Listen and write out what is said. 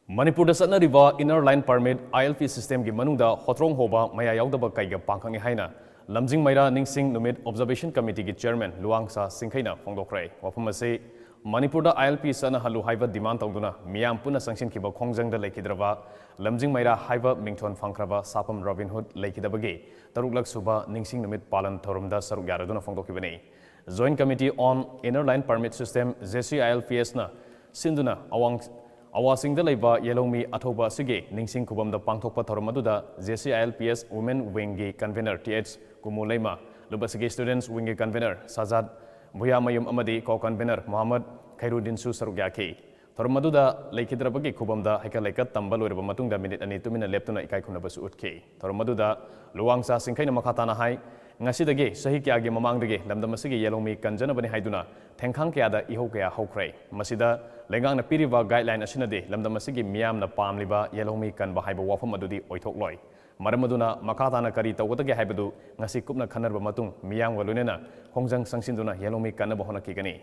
Manipur da satnariba inner line permit ILP system gi manungda hotrong hoba maya yaudaba kaiga pangkhangi haina lamjing maira ningsing numit observation committee gi chairman luangsa singkhaina phongdokrai wafam ase Manipur da ILP sana halu haiba demand tawduna miyam puna sangshin kiba khongjang da laikidraba lamjing maira haiba mingthon phangkraba sapam Robin Hood laikidabagi taruklak suba ningsing numit palan thorumda saruk yaraduna phongdokibani Joint Committee on Inner Line Permit System JCILPS na sinduna awasing da laiba yelongmi athoba sige ningsing khubam da pangthokpa thoromaduda JCILPS Women Wing gi convener TH Kumulaima lubasige students wing gi convener Sajad Bhuya Mayum amadi co convener Muhammad Khairuddin su saruk yaki thoromaduda leikidrabagi khubam da haika leika tambal orba matungda minute ani tumina leptuna ikai khunaba su utki thoromaduda luwangsa singkhaina makhatana hai ngasidagi sahi kyagi mamangdagi lamdam asigi yelongmi kanjanabani haiduna thengkhang kyada ihau kya hokrai masida lengang na piriba guideline asinade lamdam asigi miyam na pamliba yelongmi kanba haiba wafam adudi oithokloi maramaduna makhatana kari tawgotagi haibadu ngasi kupna khanarba matung miyam walunena khongjang sangsinduna yelongmi kanaba honakigani